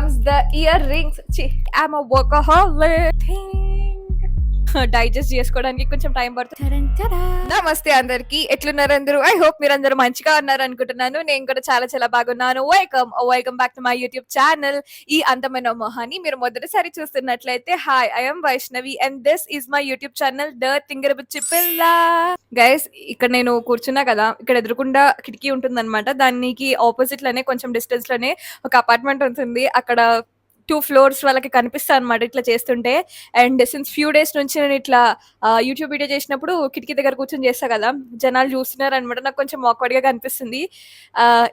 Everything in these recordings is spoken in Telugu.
comes the earrings. I'm a workaholic. Digest చేసుకోవడానికి కొంచెం టైం పడుతుంది. నమస్తే అందరికి, ఎట్లున్నారు అందరూ? ఐ హోప్ మీరు అందరూ మంచిగా ఉన్నారు అనుకుంటున్నాను. నేను కూడా చాలా చాలా బాగున్నాను. Welcome back to my YouTube channel ఈ అందమైన మొహాన్ని మీరు మొదటిసారి చూస్తున్నట్లయితే hi, I'm Vaishnavi and this is my YouTube channel the Thingarabuchi Pilla. Guys, ఇక్కడ నేను కూర్చున్నా కదా, ఇక్కడ ఎదురుకుండా కిటికీ ఉంటుంది అనమాట. దానికి ఆపోజిట్ లోనే కొంచెం డిస్టెన్స్ లోనే ఒక అపార్ట్మెంట్ ఉంటుంది. అక్కడ 2 ఫ్లోర్స్ వాళ్ళకి కనిపిస్తాయి అనమాట ఇట్లా చేస్తుంటే. అండ్ సిన్స్ ఫ్యూ డేస్ నుంచి నేను ఇట్లా యూట్యూబ్ వీడియో చేసినప్పుడు కిటికీ దగ్గర కూర్చొని చేస్తా కదా, జనాలు చూస్తున్నారు అనమాట. నాకు కొంచెం awkward గా కనిపిస్తుంది.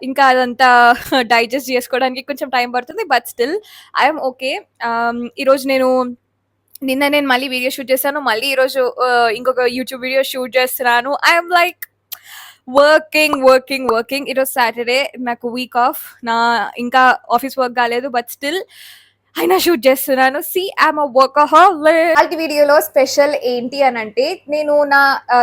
ఇంకా అదంతా డైజెస్ట్ చేసుకోవడానికి కొంచెం టైం పడుతుంది. But still I'm okay. ఈరోజు నిన్న నేను మళ్ళీ వీడియో షూట్ చేశాను. మళ్ళీ ఈరోజు ఇంకొక యూట్యూబ్ వీడియో షూట్ చేస్తున్నాను. I'm like working. ఈరోజు సాటర్డే, నాకు వీక్ ఆఫ్. ఇంకా ఆఫీస్ వర్క్ కాలేదు, బట్ స్టిల్ అయినా షూట్ చేస్తున్నాను. I'm a workaholic. ఈ వీడియోలో స్పెషల్ ఏంటి అని అంటే, నేను నా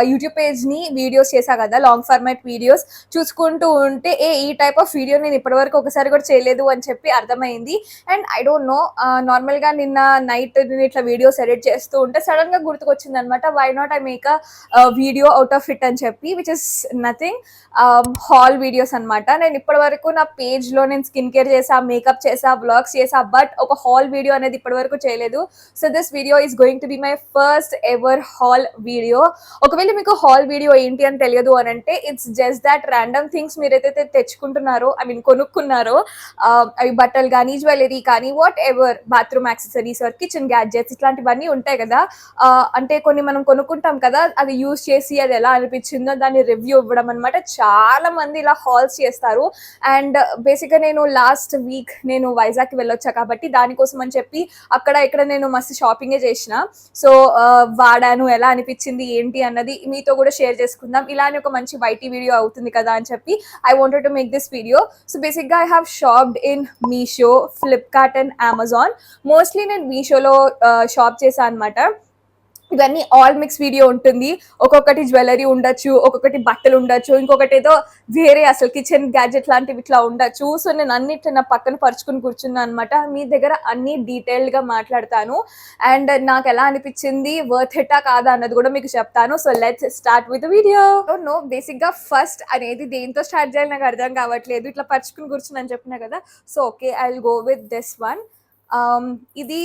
యూట్యూబ్ పేజ్ ని వీడియోస్ చేశా కదా, లాంగ్ ఫార్మాట్ వీడియోస్ చూసుకుంటూ ఉంటే ఈ టైప్ ఆఫ్ వీడియో నేను ఇప్పటివరకు ఒకసారి కూడా చేయలేదు అని చెప్పి అర్థమైంది. And I don't know, normal గా నిన్న నైట్ నేను ఇట్లా వీడియోస్ ఎడిట్ చేస్తూ ఉంటే సడన్ గా గుర్తుకొచ్చింది అనమాట, why not I make a video out of it అని చెప్పి, which is nothing, haul videos అనమాట. నేను ఇప్పటి వరకు నా పేజ్ లో నేను స్కిన్ కేర్ చేసా, మేకప్ చేసా, వ్లాగ్స్ చేసా, బట్ ఒక హాల్ వీడియో అనేది ఇప్పటి వరకు చేయలేదు. So this video is going to be my first ever haul video. ఒకవేళ మీకు హాల్ వీడియో ఏంటి అని తెలియదు అని అంటే, it's just that random things మీరు ఏదైతే తెచ్చుకుంటున్నారో, ఐ మీన్ కొనుక్కున్నారో, అవి బట్టలు కానీ, జ్యువెలరీ కానీ, whatever, bathroom accessories or kitchen gadgets ఇట్లాంటివన్నీ ఉంటాయి కదా. అంటే కొన్ని మనం కొనుక్కుంటాం కదా, అది యూజ్ చేసి అది ఎలా అనిపించిందో దాన్ని రివ్యూ ఇవ్వడం అనమాట. చాలా మంది ఇలా హాల్స్ చేస్తారు. అండ్ బేసిక్గా నేను లాస్ట్ వీక్ నేను వైజాగ్కి వెళ్ళొచ్చా కాబట్టి దానికోసం అని చెప్పి అక్కడ ఇక్కడ నేను మస్తు షాపింగే చేసిన. సో వాడాను, ఎలా అనిపించింది ఏంటి అన్నది మీతో కూడా షేర్ చేసుకుందాం. ఇలానే ఒక మంచి వైటీ వీడియో అవుతుంది కదా అని చెప్పి I wanted to make this video. So బేసిక్గా I have shopped in Meesho, Flipkart and Amazon. Mostly నేను మీషోలో షాప్ చేశాను అనమాట. ఇవన్నీ ఆల్ మిక్స్ వీడియో ఉంటుంది. ఒక్కొక్కటి జ్యువెలరీ ఉండొచ్చు, ఒక్కొక్కటి బట్టలు ఉండొచ్చు, ఇంకొకటి ఏదో వేరే అసలు కిచెన్ గ్యాడ్జెట్ లాంటివి ఇట్లా ఉండొచ్చు. సో నేను అన్నిటి నా పక్కన పరుచుకుని కూర్చున్నాను అనమాట. మీ దగ్గర అన్ని డీటెయిల్డ్గా మాట్లాడతాను. అండ్ నాకు ఎలా అనిపించింది, వర్త్ ఇట్టా కాదా అన్నది కూడా మీకు చెప్తాను. So let's start with video. No, బేసిక్గా ఫస్ట్ అనేది దేంతో స్టార్ట్ చేయాలి నాకు అర్థం కావట్లేదు. ఇట్లా పరుచుకుని కూర్చుని అని చెప్పినా కదా. So okay, I will go with this one. ఇది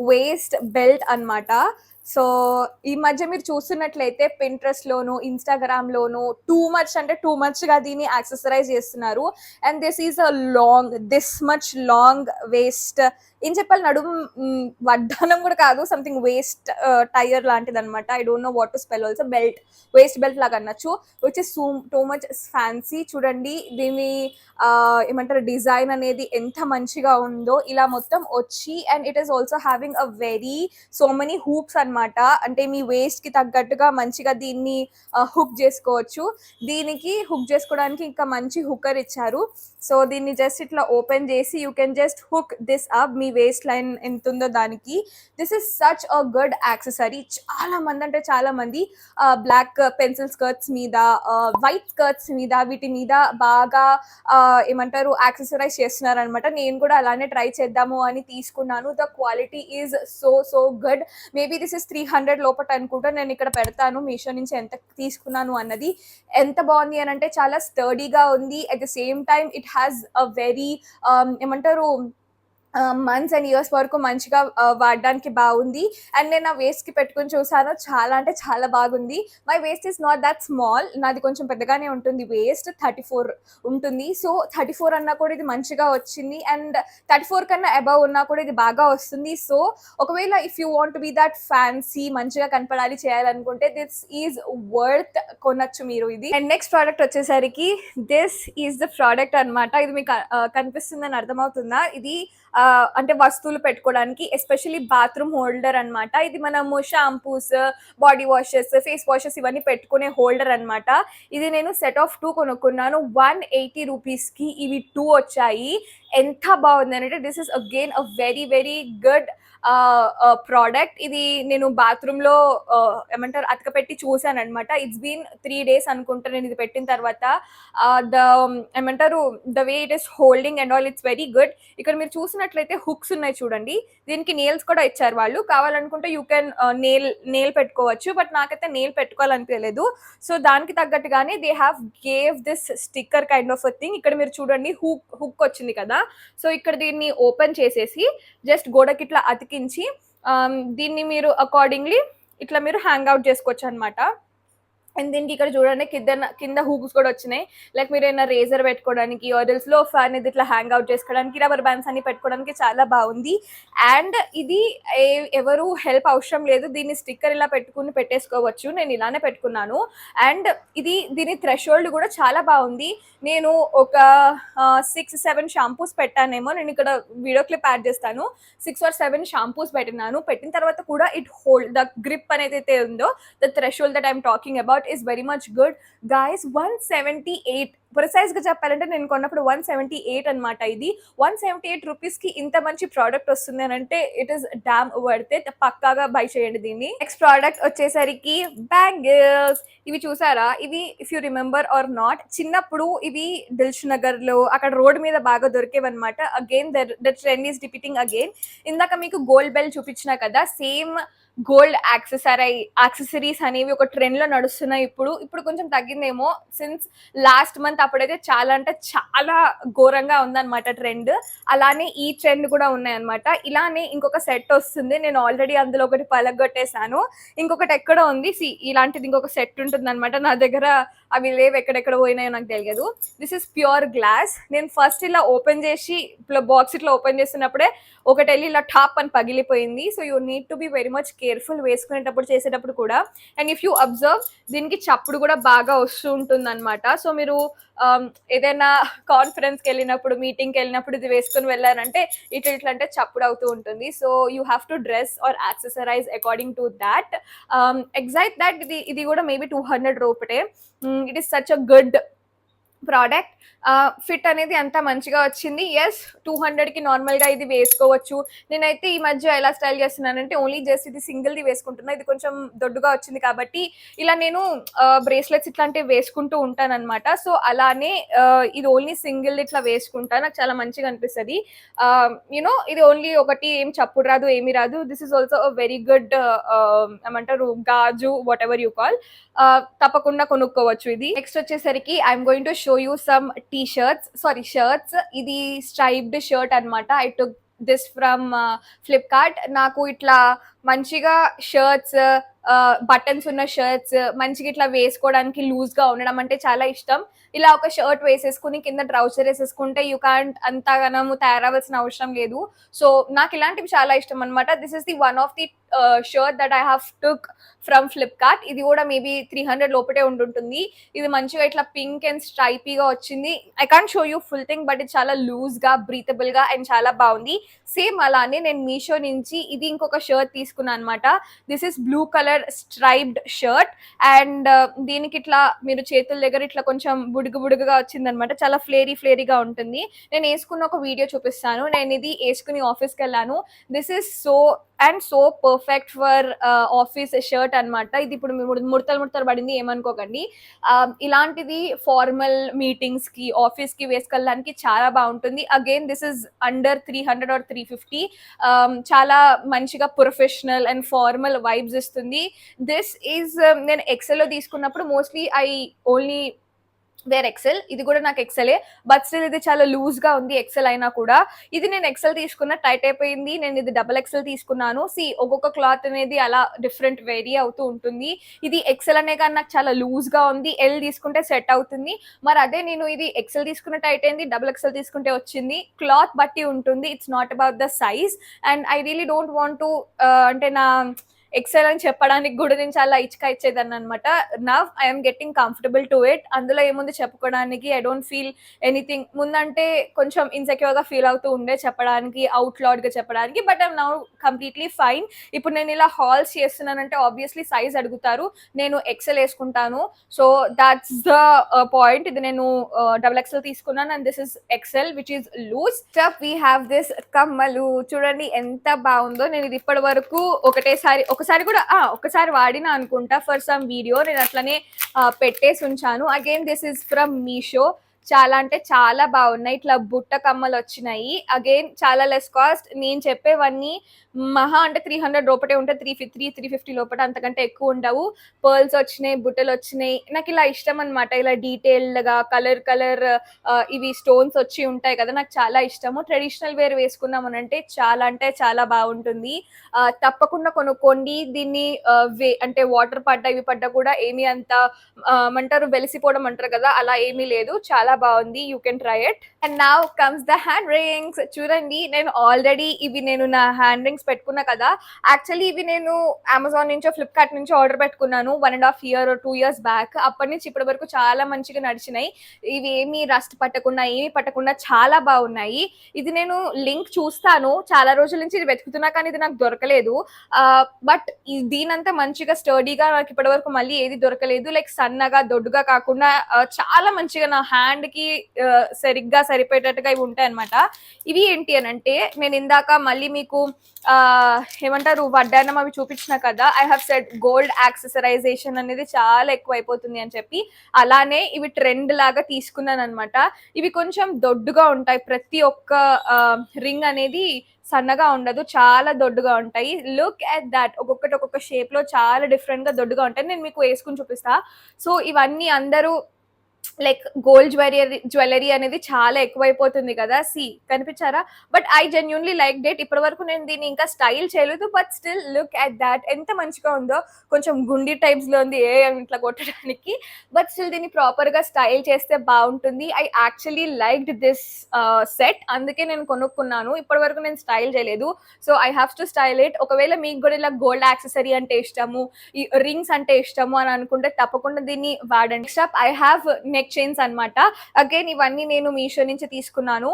వేస్ట్ బెల్ట్ అన్నమాట. సో ఈ మధ్య మీరు చూస్తున్నట్లయితే పింట్రెస్ట్లోను, ఇన్స్టాగ్రామ్లోను టూ మచ్గా దీన్ని యాక్సెసరైజ్ చేస్తున్నారు. And this much long waste, ఏం చెప్పాలి, నడుము వడ్డానం కూడా కాదు, సంథింగ్ వేస్ట్ టైర్ లాంటిది అనమాట. I don't know what to spell also. Belt, waist belt లాగా అనొచ్చు, which is too much fancy. చూడండి దీని ఏమంటారు, డిజైన్ అనేది ఎంత మంచిగా ఉందో, ఇలా మొత్తం వచ్చి. And it is also having a very so many hoops అనమాట. అంటే మీ వేస్ట్ కి తగ్గట్టుగా మంచిగా దీన్ని హుక్ చేసుకోవచ్చు. దీనికి హుక్ చేసుకోవడానికి ఇంకా మంచి హుక్కర్ ఇచ్చారు. సో దీన్ని జస్ట్ ఇట్లా ఓపెన్ చేసి you can just hook this up, me waist line ఎంత ఉందో దానికి. This is such a good accessory. చాలా మంది బ్లాక్ పెన్సిల్ స్కర్ట్స్ మీద, వైట్ స్కర్ట్స్ మీద, వీటి మీద బాగా ఏమంటారు, యాక్సెసరైజ్ చేస్తున్నారు అనమాట. నేను కూడా అలానే ట్రై చేద్దాము అని తీసుకున్నాను. The quality is so good. Maybe this is 300 లోపట అనుకుంటా. నేను ఇక్కడ పెడతాను మీషో నుంచి ఎంత తీసుకున్నాను అన్నది. ఎంత బాగుంది అని అంటే, చాలా స్టర్డీగా ఉంది. At the same time it has a very ఏమంటారు, మంత్స్ అండ్ ఇయర్స్ వరకు మంచిగా వాడడానికి బాగుంది. అండ్ నేను నా వేస్ట్కి పెట్టుకుని చూసాను, చాలా అంటే చాలా బాగుంది. My waste is not that small, నాది కొంచెం పెద్దగానే ఉంటుంది. వేస్ట్ 34 ఉంటుంది. సో 34 అన్నా కూడా ఇది మంచిగా వచ్చింది. అండ్ 34 కన్నా అబవ్ ఉన్నా కూడా ఇది బాగా వస్తుంది. సో ఒకవేళ if you want be that fancy, మంచిగా కనపడాలి చేయాలనుకుంటే దిస్ ఈజ్ వర్త్ కొనొచ్చు మీరు ఇది. అండ్ నెక్స్ట్ ప్రోడక్ట్ వచ్చేసరికి దిస్ ఈజ్ ద ప్రోడక్ట్ అనమాట. ఇది మీకు కనిపిస్తుందని అర్థమవుతుందా? ఇది అంటే వస్తువులు పెట్టుకోవడానికి, ఎస్పెషల్లీ బాత్రూమ్ హోల్డర్ అనమాట. ఇది మనము shampoos, body washes, face washes ఇవన్నీ పెట్టుకునే హోల్డర్ అనమాట. ఇది నేను సెట్ ఆఫ్ 2 కొనుక్కున్నాను. 180 రూపీస్కి ఇవి 2 వచ్చాయి. ఎంత బాగుంది అంటే, this is again a very good product. ఇది నేను బాత్రూమ్‌లో ఏమంటారు అతకపెట్టి చూసాననమాట. ఇట్స్ బీన్ 3 డేస్ అనుకుంటా నేను ఇది పెట్టిన తర్వాత. ద ఏమంటారు the way it is holding and all it's very good. ఇక్కడ మీరు చూసినట్లయితే హుక్స్ ఉన్నాయి చూడండి. దీనికి నెయిల్స్ కూడా ఇచ్చారు వాళ్ళు. కావాలనుకుంటే యూ కెన్ నెయిల్ పెట్టుకోవచ్చు. బట్ నాకైతే నెయిల్ పెట్టుకోవాలనిపియలేదు. సో దానికి తగ్గట్టుగానే they have gave this sticker kind of a thing. ఇక్కడ మీరు చూడండి హుక్ వచ్చింది కదా. సో ఇక్కడ దీన్ని ఓపెన్ చేసేసి జస్ట్ గోడకి ఇట్లా అతికించి దీన్ని మీరు అకార్డింగ్లీ ఇట్లా మీరు హ్యాంగ్ అవుట్ చేసుకోవచ్చు అనమాట. అండ్ దీనికి ఇక్కడ చూడండి కింద హూక్స్ కూడా వచ్చినాయి. లైక్ మీరు ఏమైనా రేజర్ పెట్టుకోవడానికి ఆర్ఎల్స్ లో ఫ్యాన్ ఇది ఇట్లా హ్యాంగ్ అవుట్ చేసుకోవడానికి రబ్బర్ బ్యాండ్స్ అన్ని పెట్టుకోవడానికి చాలా బాగుంది. అండ్ ఇది ఎవరు హెల్ప్ అవసరం లేదు. దీన్ని స్టిక్కర్ ఇలా పెట్టుకుని పెట్టేసుకోవచ్చు. నేను ఇలానే పెట్టుకున్నాను. అండ్ దీని థ్రెషోల్డ్ కూడా చాలా బాగుంది. నేను ఒక 6-7 షాంపూస్ పెట్టానేమో. నేను ఇక్కడ వీడియో క్లిప్ యాడ్ చేస్తాను. 6 or 7 షాంపూస్ పెట్టినాను. పెట్టిన తర్వాత కూడా ఇట్ హోల్డ్ ద గ్రిప్ అనేది ఉందో the threshold that I'm talking about is very much good. Guys, 178 precise గా చెప్పాలంటే నేను కొన్నప్పుడు 178 అనమాట. ఇది 178 రూపీస్ కి ఇంత మంచి ప్రోడక్ట్ వస్తుంది అని అంటే it is damn worth it. పక్కాగా బై చేయండి దీన్ని. నెక్స్ట్ ప్రోడక్ట్ వచ్చేసరికి బ్యాంగిల్స్. ఇవి చూసారా? ఇవి if you remember or not, చిన్నప్పుడు ఇవి దిల్ష్ నగర్ లో అక్కడ రోడ్ మీద బాగా దొరికేవన్నమాట. Again the trend is repeating again. ఇందాక మీకు గోల్డ్ బెల్ చూపించిన కదా, సేమ్ గోల్డ్ యాక్సెసరీస్ అనేవి ఒక ట్రెండ్ లో నడుస్తున్నాయి. ఇప్పుడు కొంచెం తగ్గిందేమో సిన్స్ లాస్ట్ మంత్. అప్పుడైతే చాలా అంటే చాలా ఘోరంగా ఉందన్నమాట ట్రెండ్. అలానే ఈ ట్రెండ్ కూడా ఉన్నాయన్నమాట. ఇలానే ఇంకొక సెట్ వస్తుంది. నేను ఆల్రెడీ అందులో ఒకటి పలగొట్టేశాను. ఇంకొకటి ఎక్కడ ఉంది, ఇలాంటిది ఇంకొక సెట్ ఉంటుంది అనమాట. నా దగ్గర అవి లేవు, ఎక్కడెక్కడ పోయినాయో నాకు తెలియదు. This is pure glass. నేను ఫస్ట్ ఇలా ఓపెన్ చేసి బాక్స్ ఇట్లా ఓపెన్ చేస్తున్నప్పుడే ఒకటి వెళ్ళి ఇలా టాప్ అని పగిలిపోయింది. So you need to be very much careful వేసుకునేటప్పుడు చేసేటప్పుడు కూడా. అండ్ ఇఫ్ యూ అబ్జర్వ్ దీనికి చప్పుడు కూడా బాగా వస్తూ ఉంటుంది అనమాట. సో మీరు ఏదైనా కాన్ఫరెన్స్కి వెళ్ళినప్పుడు మీటింగ్కి వెళ్ళినప్పుడు ఇది వేసుకుని వెళ్ళారంటే ఇట్లా అంటే చప్పుడు అవుతూ ఉంటుంది. So you have to dress or accessorise according to that. Exact that ఇది కూడా మేబీ 200 రూపీటే. It is such a good product. Fit అనేది అంతా మంచిగా వచ్చింది. ఎస్, 200కి నార్మల్గా ఇది వేసుకోవచ్చు. నేనైతే ఈ మధ్య ఎలా స్టైల్ చేస్తున్నానంటే ఓన్లీ జస్ట్ ఇది సింగిల్ది వేసుకుంటున్నా. ఇది కొంచెం దొడ్డుగా వచ్చింది కాబట్టి ఇలా నేను బ్రేస్లెట్స్ ఇట్లాంటివి వేసుకుంటూ ఉంటాను అనమాట. సో అలానే ఇది ఓన్లీ సింగిల్ ఇట్లా వేసుకుంటా. నాకు చాలా మంచిగా అనిపిస్తుంది. యూనో ఇది ఓన్లీ ఒకటి, ఏం చప్పుడు రాదు, ఏమి రాదు. This is also very good ఏమంటారు గాజు వాట్ ఎవర్ యూ కాల్. తప్పకుండా కొనుక్కోవచ్చు ఇది. నెక్స్ట్ వచ్చేసరికి I'm going to show you some shirts. ఇది స్ట్రైప్డ్ షర్ట్ అనమాట. I took this from Flipkart. నాకు ఇట్లా మంచిగా షర్ట్స్, బటన్స్ ఉన్న షర్ట్స్ మంచిగా ఇట్లా వేసుకోవడానికి లూజ్ గా ఉండడం అంటే చాలా ఇష్టం. ఇలా ఒక షర్ట్ వేసేసుకుని కింద ట్రౌజర్ వేసేసుకుంటే యూ కాంట్ అంతగానము తయారవలసిన అవసరం లేదు. సో నాకు ఇలాంటివి చాలా ఇష్టం అనమాట. This is the one of the shirt that I have took from Flipkart. ఇది కూడా మేబీ 300 లోపటే ఉంటుంటుంది. ఇది మంచిగా ఇట్లా పింక్ అండ్ స్ట్రైపీగా వచ్చింది. I can't show you full thing, but ఇది చాలా లూజ్ గా, బ్రీతబుల్ గా అండ్ చాలా బాగుంది. సేమ్ అలానే నేను మీషో నుంచి ఇది ఇంకొక షర్ట్ తీసుకున్నాను అనమాట. This is blue colour striped shirt. And దీనికి ఇట్లా మీరు చేతుల దగ్గర ఇట్లా కొంచెం బుడుగుగా వచ్చింది అనమాట. చాలా ఫ్లేరీగా ఉంటుంది. నేను వేసుకున్న ఒక వీడియో చూపిస్తాను. నేను ఇది వేసుకుని ఆఫీస్కి వెళ్ళాను. This is so perfect for office shirt అనమాట. ఇది ఇప్పుడు ముడతలు పడింది, ఏమనుకోకండి. ఇలాంటిది ఫార్మల్ మీటింగ్స్ కి, ఆఫీస్ కి వేసుకెళ్ళడానికి చాలా బాగుంటుంది. Again this is under 300 or 350. చాలా మంచిగా ప్రొఫెషనల్ అండ్ ఫార్మల్ వైబ్స్ ఇస్తుంది. దిస్ ఈజ్ నేను ఎక్సెల్ లో తీసుకున్నప్పుడు mostly I only wear XL. ఇది కూడా నాకు ఎక్సెలే, బట్ స్టిల్ ఇది చాలా లూజ్ గా ఉంది ఎక్సెల్ అయినా కూడా. ఇది నేను ఎక్సెల్ తీసుకున్న టైట్ అయిపోయింది. నేను ఇది డబుల్ ఎక్సెల్ తీసుకున్నాను. ఒక్కొక్క క్లాత్ అనేది అలా డిఫరెంట్ వేరీ అవుతూ ఉంటుంది. ఇది ఎక్సెల్ అనే కానీ నాకు చాలా లూజ్ గా ఉంది. ఎల్ తీసుకుంటే సెట్ అవుతుంది. మరి అదే నేను ఇది ఎక్సెల్ తీసుకున్న టైట్ అయింది, డబుల్ ఎక్సెల్ తీసుకుంటే వచ్చింది. క్లాత్ బట్టి ఉంటుంది. It's not about the size. And I really don't want to అంటే ఎక్సెల్ అని చెప్పడానికి కూడా నేను చాలా ఇచ్చేదాన్ని అనమాట. Now I'm getting comfortable to it. అందులో ఏముంది చెప్పుకోవడానికి, ఐ డోంట్ ఫీల్ ఎనీథింగ్. ముందంటే కొంచెం ఇన్సెక్యూర్ గా ఫీల్ అవుతూ ఉండే చెప్పడానికి, అవుట్ లౌడ్ గా చెప్పడానికి, but I'm now completely fine. ఇప్పుడు నేను ఇలా హాల్స్ చేస్తున్నానంటే ఆబ్వియస్లీ సైజ్ అడుగుతారు, నేను ఎక్సెల్ వేసుకుంటాను. So that's the point. ఇది నేను డబుల్ ఎక్సెల్ తీసుకున్నాను and this is XL which is loose. Stuff we have this కమ్మలు చూడండి ఎంత బాగుందో. నేను ఇది ఇప్పటి వరకు ఒకసారి కూడా ఒకసారి వాడినా అనుకుంటా ఫర్ సమ్ వీడియో. నేను అట్లనే పెట్టేసి ఉంచాను. Again this is from Meesho. చాలా అంటే చాలా బాగున్నాయి. ఇట్లా బుట్ట కమ్మలు వచ్చినాయి. అగైన్ చాలా లెస్ కాస్ట్. నేను చెప్పేవన్నీ మహా అంటే 300 లోపటే ఉంటాయి. 350 లోపట, అంతకంటే ఎక్కువ ఉండవు. పర్ల్స్ వచ్చినాయి, బుట్టలు వచ్చినాయి. నాకు ఇలా ఇష్టం అనమాట. ఇలా డీటెయిల్డ్ గా కలర్ ఇవి స్టోన్స్ వచ్చి ఉంటాయి కదా, నాకు చాలా ఇష్టము. ట్రెడిషనల్ వేర్ వేసుకున్నాం అంటే చాలా బాగుంటుంది. తప్పకుండా కొనుక్కోండి దీన్ని. అంటే వాటర్ పడ్డా ఇవి పడ్డా కూడా ఏమీ అంత ఏమంటారు వెలిసిపోవడం అంటారు కదా, అలా ఏమీ లేదు. చాలా బాగుంది. You can try it. And now comes the hand rings. చూడండి నేను ఆల్రెడీ ఇవి నేను నా హ్యాండ్ రింగ్స్ పెట్టుకున్నా కదా. యాక్చువల్లీ ఇవి నేను అమెజాన్ నుంచో ఫ్లిప్కార్ట్ నుంచో ఆర్డర్ పెట్టుకున్నాను 1.5 year or 2 years బ్యాక్. అప్పటి నుంచి ఇప్పటి వరకు చాలా మంచిగా నడిచినాయి. ఇవి ఏమీ రస్ట్ పట్టకుండా చాలా బాగున్నాయి. ఇది నేను లింక్ చూస్తాను, చాలా రోజుల నుంచి ఇది వెతుకుతున్నా కానీ ఇది నాకు దొరకలేదు. బట్ దీనంతా మంచిగా స్టర్డీగా నాకు ఇప్పటి వరకు మళ్ళీ ఏది దొరకలేదు. లైక్ సన్నగా దొడ్డుగా కాకుండా చాలా మంచిగా నా హ్యాండ్ కి సరిగ్గా సరిపోయేటట్టుగా ఇవి ఉంటాయి అనమాట. ఇవి ఏంటి అని అంటే, నేను ఇందాక మళ్ళీ మీకు ఏమంటారు వడ్డానం అవి చూపించిన కదా, ఐ హావ్ సెడ్ గోల్డ్ యాక్సెసరైజేషన్ అనేది చాలా ఎక్కువ అయిపోతుంది అని చెప్పి, అలానే ఇవి ట్రెండ్ లాగా తీసుకున్నాను అనమాట. ఇవి కొంచెం దొడ్డుగా ఉంటాయి. ప్రతి ఒక్క రింగ్ అనేది సన్నగా ఉండదు, చాలా దొడ్డుగా ఉంటాయి. Look at that. ఒక్కొక్క షేప్ లో చాలా డిఫరెంట్ గా దొడ్డుగా ఉంటాయి. నేను మీకు వేసుకుని చూపిస్తా. సో ఇవన్నీ అందరూ లైక్ గోల్డ్ జ్యువెలరీ అనేది చాలా ఎక్కువైపోతుంది కదా. కనిపించారా? But I genuinely like that. ఇప్పటి వరకు నేను దీన్ని ఇంకా స్టైల్ చేయలేదు, but still look at that. ఎంత మంచిగా ఉందో. కొంచెం గుండి టైప్స్ లో ఉంది ఇట్లా కొట్టడానికి, బట్ స్టిల్ దీన్ని ప్రాపర్ గా స్టైల్ చేస్తే బాగుంటుంది. I actually liked this set, అందుకే నేను కొనుక్కున్నాను. ఇప్పటి వరకు నేను స్టైల్ చేయలేదు, so I have to style it. ఒకవేళ మీకు కూడా ఇలా గోల్డ్ యాక్సెసరీ అంటే ఇష్టము, ఈ రింగ్స్ అంటే ఇష్టము అని అనుకుంటే తప్పకుండా దీన్ని వాడండి. ఐ హ్యావ్ నెక్ చైన్స్ అనమాట. అగైన్ ఇవన్నీ నేను మీషో నుంచి తీసుకున్నాను.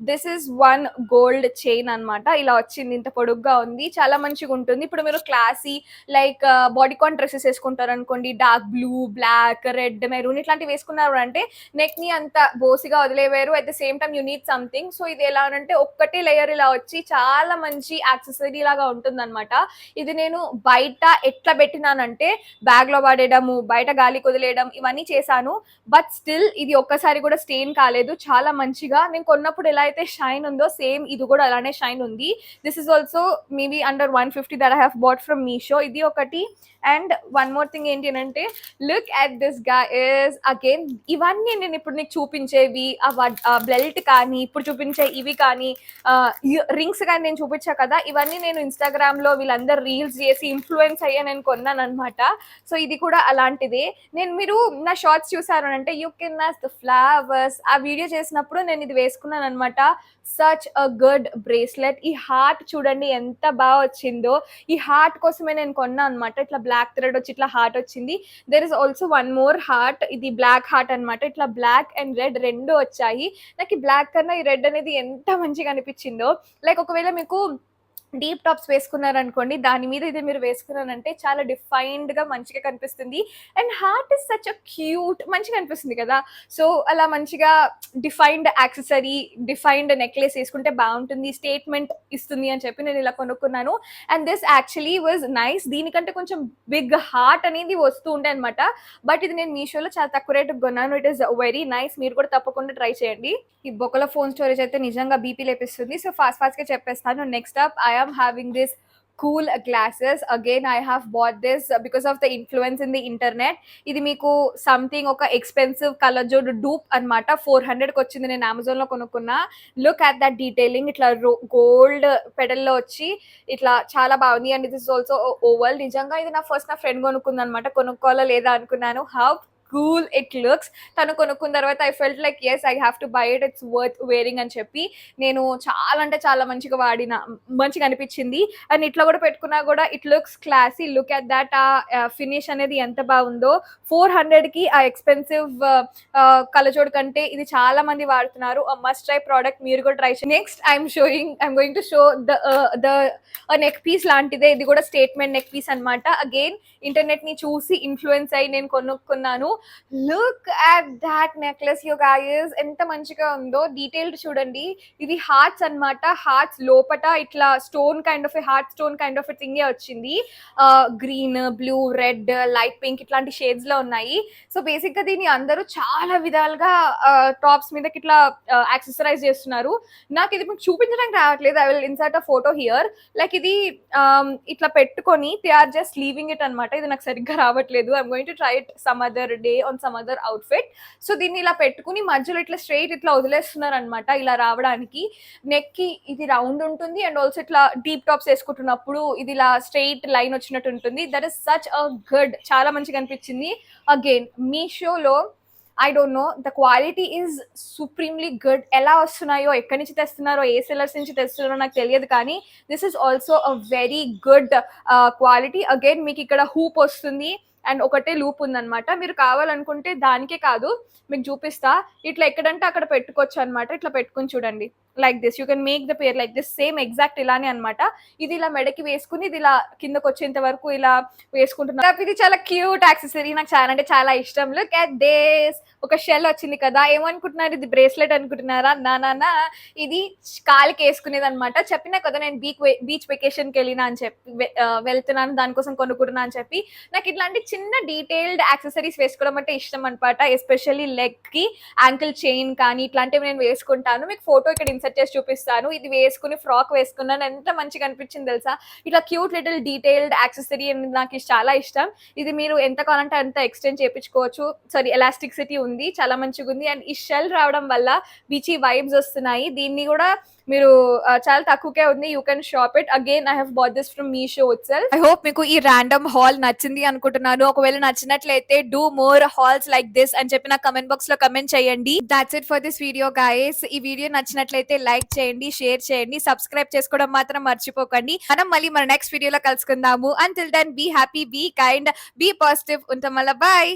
This is one gold chain అనమాట. ఇలా వచ్చింది, ఇంత పొడుగ్గా ఉంది, చాలా మంచిగా ఉంటుంది. ఇప్పుడు మీరు క్లాసీ లైక్ బాడీకాన్ డ్రెస్సెస్ వేసుకుంటారు అనుకోండి, dark blue, black, red, maroon ఇట్లాంటివి వేసుకున్నారు అంటే నెక్ ని అంత బోసిగా వదిలేవారు. At the same time you need something. So ఇది ఎలా అంటే ఒక్కటే లేయర్ ఇలా వచ్చి చాలా మంచి యాక్సెసరీ లాగా ఉంటుంది అనమాట. ఇది నేను బయట ఎట్లా పెట్టినానంటే బ్యాగ్ లో పడేయడము, బయట గాలి వదిలేయడం ఇవన్నీ చేశాను. బట్ స్టిల్ ఇది ఒక్కసారి కూడా స్టెయిన్ కాలేదు. చాలా మంచిగా నేను కొన్నప్పుడు ఎలా అయితే షైన్ ఉందో సేమ్ ఇది కూడా అలానే షైన్ ఉంది. This is also maybe under 150 that I have bought from Meesho. ఇది ఒకటి. అండ్ వన్ మోర్ థింగ్ ఏంటి అని అంటే, look at this guys. Again ఇవన్నీ నేను ఇప్పుడు నీకు చూపించేవి, బెల్ట్ కానీ ఇప్పుడు చూపించే ఇవి కానీ రింగ్స్ కానీ నేను చూపించా కదా, ఇవన్నీ నేను ఇన్స్టాగ్రామ్ లో వీళ్ళందరూ రీల్స్ చేసి ఇన్ఫ్లుయెన్స్ అయ్యా నేను కొన్నాను అనమాట. సో ఇది కూడా అలాంటిదే. మీరు నా షార్ట్స్ చూసారు అంటే యూ కెన్ నాస్ ద ఫ్లవర్స్, ఆ వీడియో చేసినప్పుడు నేను ఇది వేసుకున్నాను అనమాట. Such a good bracelet. ఈ హార్ట్ చూడండి ఎంత బాగా వచ్చిందో. ఈ హార్ట్ కోసమే నేను కొన్నా అనమాట. ఇట్లా బ్లాక్ థ్రెడ్ వచ్చి ఇట్లా హార్ట్ వచ్చింది. There is also one more heart. ఇది బ్లాక్ హార్ట్ అనమాట. ఇట్లా బ్లాక్ అండ్ రెడ్ రెండు వచ్చాయి. నాకు ఈ బ్లాక్ కన్నా ఈ రెడ్ అనేది ఎంత మంచిగా అనిపించిందో. లైక్ ఒకవేళ మీకు డీప్ టాప్స్ వేసుకున్నారనుకోండి, దాని మీద ఇది మీరు వేసుకున్నారంటే చాలా డిఫైన్డ్ గా మంచిగా కనిపిస్తుంది. And heart is such a cute, మంచిగా అనిపిస్తుంది కదా. సో అలా మంచిగా డిఫైన్డ్ యాక్సెసరీ, డిఫైన్డ్ నెక్లెస్ వేసుకుంటే బాగుంటుంది, స్టేట్మెంట్ ఇస్తుంది అని చెప్పి నేను ఇలా కొనుక్కున్నాను. And this actually was nice. దీనికంటే కొంచెం బిగ్ హార్ట్ అనేది వస్తూ ఉండే అనమాట. బట్ ఇది నేను మీషోలో చాలా తక్కువ రేటుకి కొన్నాను. It is very nice. మీరు కూడా తప్పకుండా ట్రై చేయండి. ఈ బొక్కల ఫోన్ స్టోరేజ్ అయితే నిజంగా బీపీ లేపిస్తుంది. సో ఫాస్ట్ గా చెప్పేస్తాను. Next up I am having this cool glasses. Again I have bought this because of the influence in the internet. ఇది మీకు సంథింగ్ ఒక ఎక్స్పెన్సివ్ కలర్ జోడ్ డూప్ అనమాట. 400 కి వచ్చింది, నేను అమెజాన్ లో కొనుక్కున్నా. Look at that detailing. ఇట్లా గోల్డ్ పెడల్ లో వచ్చి ఇట్లా చాలా బాగుంది. And this is also oval. నిజంగా ఇది నా ఫ్రెండ్ కొనుక్కుంది అనమాట. కొనుక్కోవాలా లేదా అనుకున్నాను. How cool it looks. తను కొనుక్కున్న తర్వాత I felt like as I have to buy it, it's worth wearing అని చెప్పి నేను చాలా అంటే చాలా మంచిగా వాడిన, మంచిగా అనిపించింది. అండ్ ఇట్లా కూడా పెట్టుకున్నా కూడా it looks classy. Look at that, ఆ ఫినిష్ అనేది ఎంత బాగుందో. 400కి ఆ ఎక్స్పెన్సివ్ కలజోడు కంటే ఇది చాలా మంది వాడుతున్నారు. మస్ట్ ట్రై ప్రోడక్ట్, మీరు కూడా ట్రై చేయండి. Next I'm going to show the neck piece లాంటిదే, ఇది కూడా స్టేట్మెంట్ నెక్ పీస్ అనమాట. అగైన్ ఇంటర్నెట్ ని చూసి ఇన్ఫ్లుయెన్స్ అయ్యి నేను కొనుక్కున్నాను. Look at that necklace you guys, ఎంత మంచిగా ఉందో. డీటెయిల్డ్ చూడండి. ఇది హార్ట్స్ అన్నమాట. హార్ట్స్ లోపట ఇట్లా stone kind of heart stone kind of థింగే వచ్చింది. Green, blue, red, light pink ఇట్లాంటి షేడ్స్ లో ఉన్నాయి. సో బేసిక్ గా దీన్ని అందరూ చాలా విధాలుగా టాప్స్ మీదకి ఇట్లా యాక్సెసరైజ్ చేస్తున్నారు. నాకు ఇది మీకు చూపించడానికి రావట్లేదు. I will insert a photo here. Like ఇది ఇట్లా పెట్టుకొని they are just leaving it అనమాట. ఇది నాకు సరిగ్గా రావట్లేదు. I'm going to try it some other day on some other outfit. So దీన్ని ఇలా పెట్టుకుని మధ్యలో ఇట్లా స్ట్రైట్ ఇట్లా వదిలేస్తున్నారు అనమాట, ఇలా రావడానికి. నెక్ కి ఇది రౌండ్ ఉంటుంది అండ్ ఆల్సో ఇట్లా డీప్ టాప్స్ వేసుకుంటున్నప్పుడు ఇది ఇలా స్ట్రైట్ లైన్ వచ్చినట్టు ఉంటుంది. That is such a good, చాలా మంచిగా అనిపించింది. అగైన్ మీషోలో I don't know, the quality is supremely good. ఎలా వస్తున్నాయో, ఎక్కడి నుంచి తెస్తున్నారో, ఏ సెల్లర్స్ నుంచి తెస్తున్నారో నాకు తెలియదు, కానీ this is also a very good quality. Again మీకు ఇక్కడ హూప్ వస్తుంది అండ్ ఒకటే లూప్ ఉందన్నమాట. మీరు కావాలనుకుంటే దానికే కాదు, మీకు చూపిస్తా, ఇట్లా ఎక్కడంటే అక్కడ పెట్టుకోవచ్చు అనమాట. ఇట్లా పెట్టుకుని చూడండి, like this you can make the pair like this, same exact ఇలానే అనమాట. ఇది ఇలా మెడకి వేసుకుని ఇది ఇలా కిందకు వచ్చేంత వరకు ఇలా వేసుకుంటున్నారు. ఇది చాలా క్యూట్ యాక్సెసరీ, నాకు చాలా అంటే చాలా ఇష్టం. లుక్ అట్ దిస్, ఒక షెల్ వచ్చింది కదా, ఏమనుకుంటున్నారు, ఇది బ్రేస్లెట్ అనుకుంటున్నారా? నా ఇది కాలికి వేసుకునేది అనమాట. చెప్పినా కదా నేను బీచ్ వెకేషన్కి వెళ్ళినా అని చెప్పి వెళ్తున్నాను, దానికోసం కొనుక్కుంటున్నా అని చెప్పి. నాకు ఇట్లాంటి చిన్న డీటెయిల్డ్ యాక్సెసరీస్ వేసుకోవడం అంటే ఇష్టం అనమాట. ఎస్పెషల్లీ లెగ్ కి యాంకిల్ చైన్ కానీ ఇట్లాంటివి నేను వేసుకుంటాను. మీకు ఫోటో ఇక్కడ ఇన్సర్ట్ చేసి చూపిస్తాను. ఇది వేసుకుని ఫ్రాక్ వేసుకున్నాను, ఎంత మంచిగా అనిపించింది తెలుసా. ఇట్లా క్యూట్ లిటిల్ డీటెయిల్డ్ యాక్సెసరీ నాకు చాలా ఇష్టం. ఇది మీరు ఎంత కావాలంటే అంత ఎక్స్టెండ్ చేయించుకోవచ్చు. సారీ, ఎలాస్టిసిటీ ఉంది, చాలా మంచిగా ఉంది. అండ్ ఈ షెల్ రావడం వల్ల బీచీ వైబ్స్ వస్తున్నాయి. దీన్ని కూడా మీరు చాలా తక్కువకే ఉంది, you can shop it. Again I have bought this from Meesho itself. I hope మీకు ఈ ర్యాండమ్ హాల్ నచ్చింది అనుకుంటున్నాను. ఒకవేళ నచ్చినట్లయితే do more hauls like this అని చెప్పి నా కమెంట్ బాక్స్ లో కమెంట్ చేయండి. That's it for this video guys. ఈ వీడియో నచ్చినట్లయితే లైక్ చేయండి, షేర్ చేయండి, సబ్స్క్రైబ్ చేసుకోవడం మాత్రం మర్చిపోకండి. మనం మళ్ళీ మన నెక్స్ట్ వీడియోలో కలుసుకుందాము. Until then be happy, be kind, be positive. ఉంటాం మళ్ళీ, బాయ్.